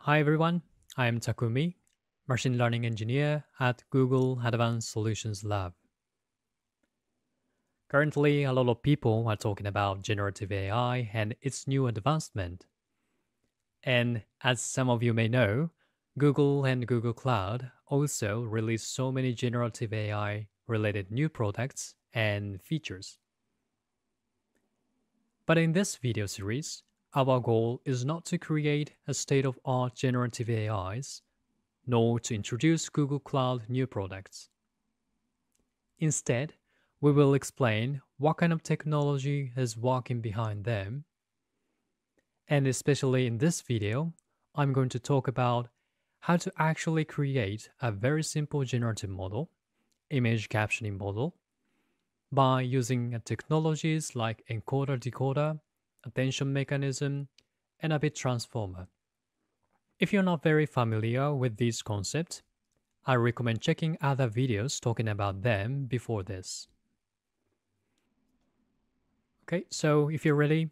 Hi everyone, I am Takumi, machine learning engineer at Google Advanced Solutions Lab. Currently, a lot of people are talking about generative AI and its new advancement. And as some of you may know, Google and Google Cloud also release so many generative AI related new products and features. But in this video series, our goal is not to create a state-of-art generative AIs, nor to introduce Google Cloud new products. Instead, we will explain what kind of technology is working behind them. And especially in this video, I'm going to talk about how to actually create a very simple generative model, image captioning model, by using technologies like encoder-decoder, attention mechanism, and a bit transformer. If you're not very familiar with these concepts, I recommend checking other videos talking about them before this. Okay, so if you're ready,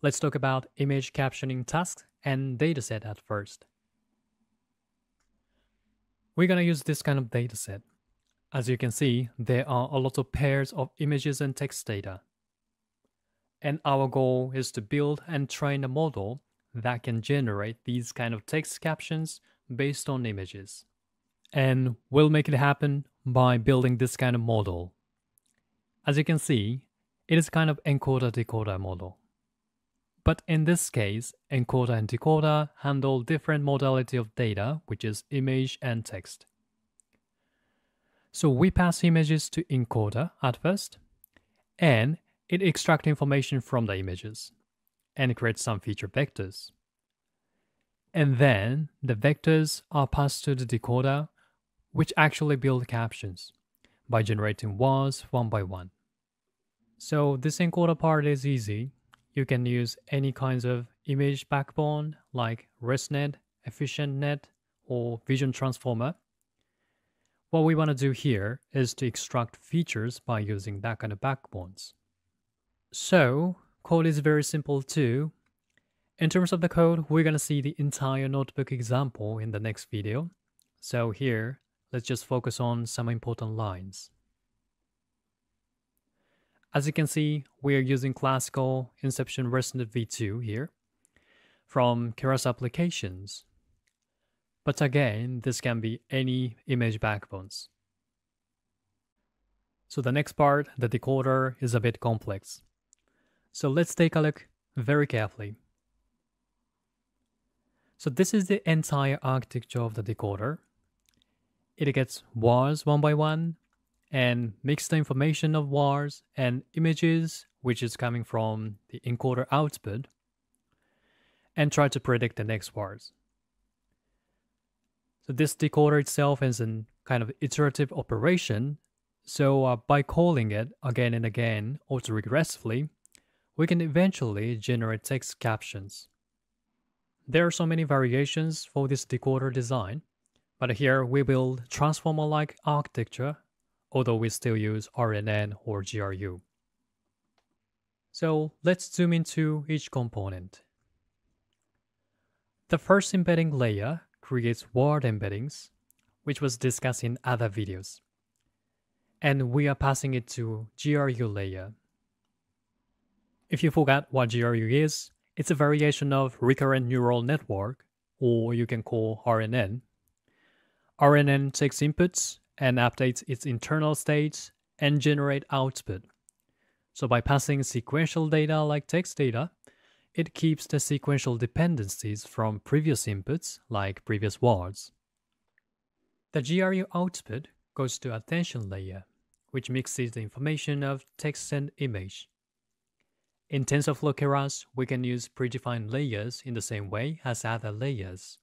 let's talk about image captioning tasks and dataset at first. We're gonna use this kind of dataset. As you can see, there are a lot of pairs of images and text data. And our goal is to build and train a model that can generate these kind of text captions based on images. And we'll make it happen by building this kind of model. As you can see, it is kind of encoder-decoder model. But in this case, encoder and decoder handle different modality of data, which is image and text. So we pass images to encoder at first, and it extracts information from the images and creates some feature vectors. And then the vectors are passed to the decoder, which actually build captions by generating words one by one. So this encoder part is easy. You can use any kinds of image backbone like ResNet, EfficientNet, or Vision Transformer. What we want to do here is to extract features by using that kind of backbones. So code is very simple too. In terms of the code, we're going to see the entire notebook example in the next video. So here, let's just focus on some important lines. As you can see, we are using classical Inception ResNet v2 here from Keras applications. But again, this can be any image backbones. So the next part, the decoder, is a bit complex. So let's take a look very carefully. So this is the entire architecture of the decoder. It gets words one by one and mix the information of words and images, which is coming from the encoder output, and try to predict the next words. So this decoder itself is a kind of iterative operation. So by calling it again and again autoregressively, we can eventually generate text captions. There are so many variations for this decoder design, but here we build transformer-like architecture, although we still use RNN or GRU. So let's zoom into each component. The first embedding layer creates word embeddings, which was discussed in other videos. And we are passing it to GRU layer. If you forgot what GRU is, it's a variation of recurrent neural network, or you can call RNN. RNN takes inputs and updates its internal states and generate output. So by passing sequential data like text data, it keeps the sequential dependencies from previous inputs like previous words. The GRU output goes to attention layer, which mixes the information of text and image. In TensorFlow Keras, we can use predefined layers in the same way as other layers.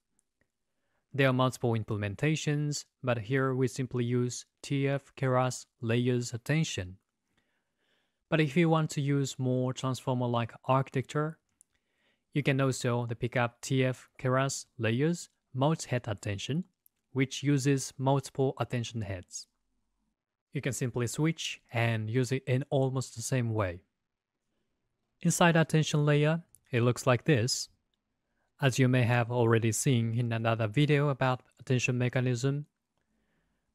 There are multiple implementations, but here we simply use TF Keras layers attention. But if you want to use more transformer-like architecture, you can also pick up TF Keras layers multi-head attention, which uses multiple attention heads. You can simply switch and use it in almost the same way. Inside attention layer, it looks like this. as you may have already seen in another video about attention mechanism.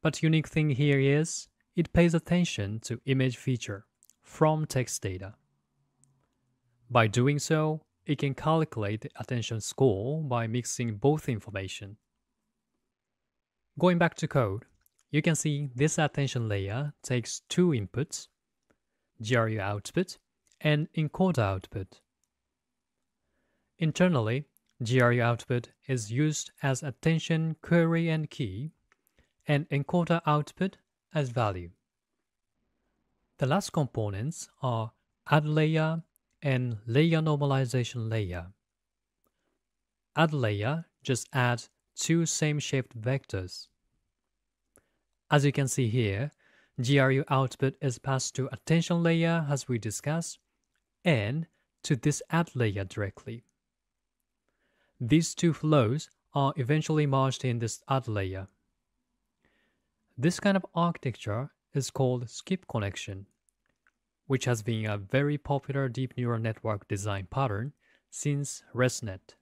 But unique thing here is it pays attention to image feature from text data. By doing so, it can calculate the attention score by mixing both information. Going back to code, you can see this attention layer takes two inputs, GRU output and encoder output. Internally, GRU output is used as attention query and key, and encoder output as value. The last components are add layer and layer normalization layer. Add layer just adds two same-shaped vectors. As you can see here, GRU output is passed to attention layer as we discussed, and to this add layer directly. These two flows are eventually merged in this add layer. This kind of architecture is called skip connection, which has been a very popular deep neural network design pattern since ResNet.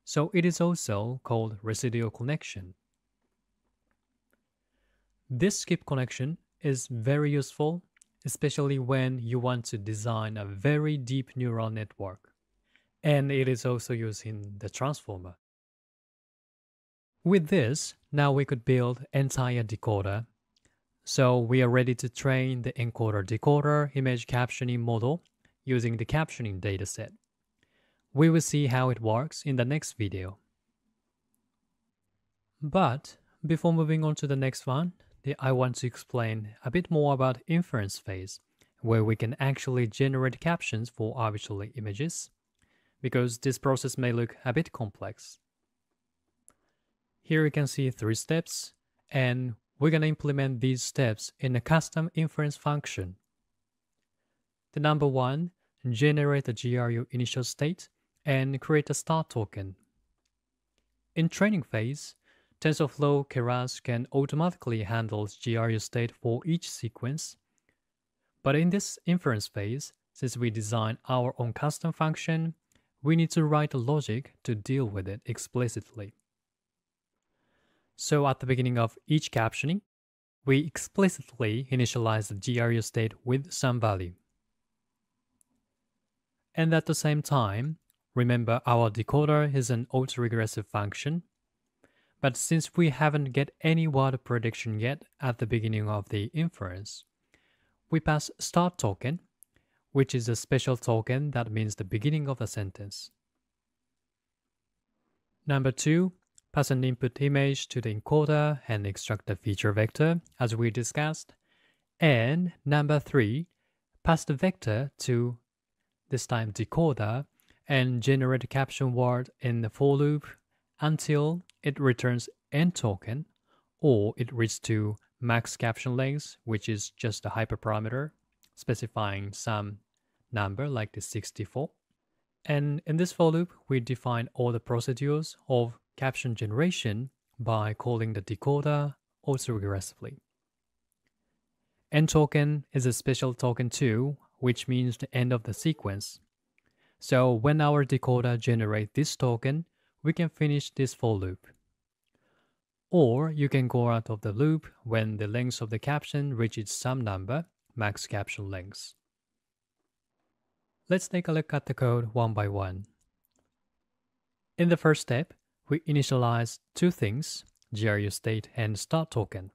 So it is also called residual connection. This skip connection is very useful, especially when you want to design a very deep neural network. And it is also used in the transformer. With this, now we could build entire decoder. So we are ready to train the encoder-decoder image captioning model using the captioning dataset. We will see how it works in the next video. But before moving on to the next one, I want to explain a bit more about inference phase, where we can actually generate captions for arbitrary images, because this process may look a bit complex. Here you can see 3 steps, and we're going to implement these steps in a custom inference function. The number 1, generate a GRU initial state and create a start token. In training phase, TensorFlow Keras can automatically handle GRU state for each sequence. But in this inference phase, since we design our own custom function, we need to write a logic to deal with it explicitly. So at the beginning of each captioning, we explicitly initialize the GRU state with some value. And at the same time, remember our decoder is an autoregressive function. But since we haven't get any word prediction yet at the beginning of the inference, we pass start token, which is a special token that means the beginning of the sentence. Number 2, pass an input image to the encoder and extract the feature vector, as we discussed. And number 3, pass the vector to, this time decoder, and generate a caption word in the for loop until it returns end token, or it reaches to max caption length, which is just a hyperparameter specifying some number like the 64. And in this for loop, we define all the procedures of caption generation by calling the decoder autoregressively. End token is a special token too, which means the end of the sequence. So when our decoder generates this token, we can finish this for loop. Or you can go out of the loop when the length of the caption reaches some number, max caption length. Let's take a look at the code one by one. In the first step, we initialize 2 things, GRU state and start token.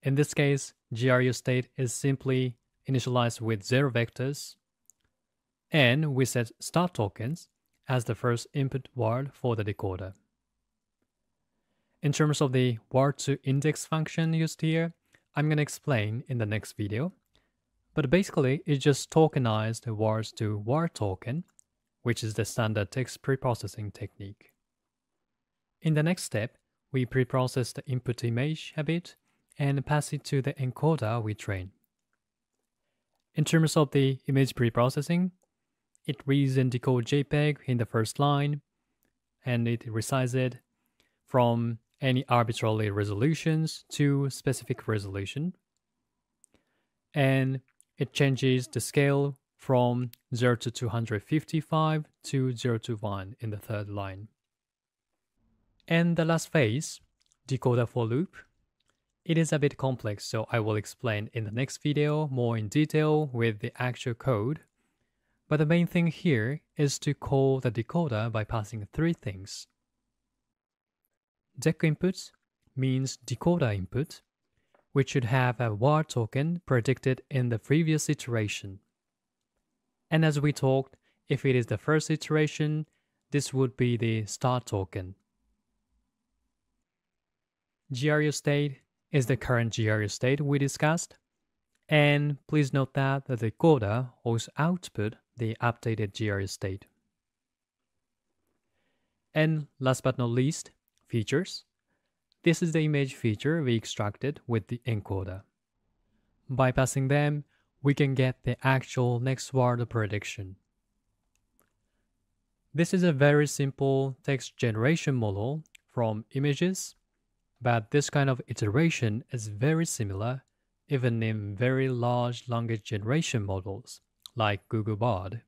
In this case, GRU state is simply initialized with 0 vectors, and we set start tokens as the first input word for the decoder. In terms of the word to index function used here, I'm going to explain in the next video. But basically, it just tokenized the words to word token, which is the standard text preprocessing technique. In the next step, we preprocess the input image a bit and pass it to the encoder we train. In terms of the image preprocessing, it reads and decodes JPEG in the first line, and it resizes it from any arbitrary resolutions to specific resolution. And it changes the scale from 0 to 255 to 0 to 1 in the third line. And the last phase, decoder for loop. It is a bit complex, so I will explain in the next video more in detail with the actual code. But the main thing here is to call the decoder by passing three things. Deck input means decoder input, which should have a var token predicted in the previous iteration. And as we talked, if it is the first iteration, this would be the start token. GRU state is the current GRU state we discussed. And please note that the decoder also output the updated GRU state. And last but not least, features. This is the image feature we extracted with the encoder. By passing them, we can get the actual next word prediction. This is a very simple text generation model from images, but this kind of iteration is very similar even in very large language generation models like Google Bard.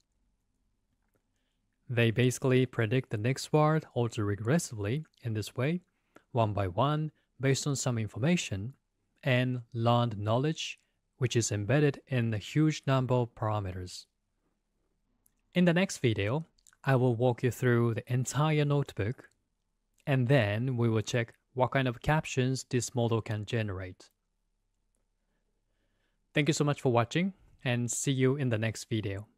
They basically predict the next word autoregressively in this way, one by one, based on some information, and learned knowledge, which is embedded in a huge number of parameters. In the next video, I will walk you through the entire notebook, and then we will check what kind of captions this model can generate. Thank you so much for watching, and see you in the next video.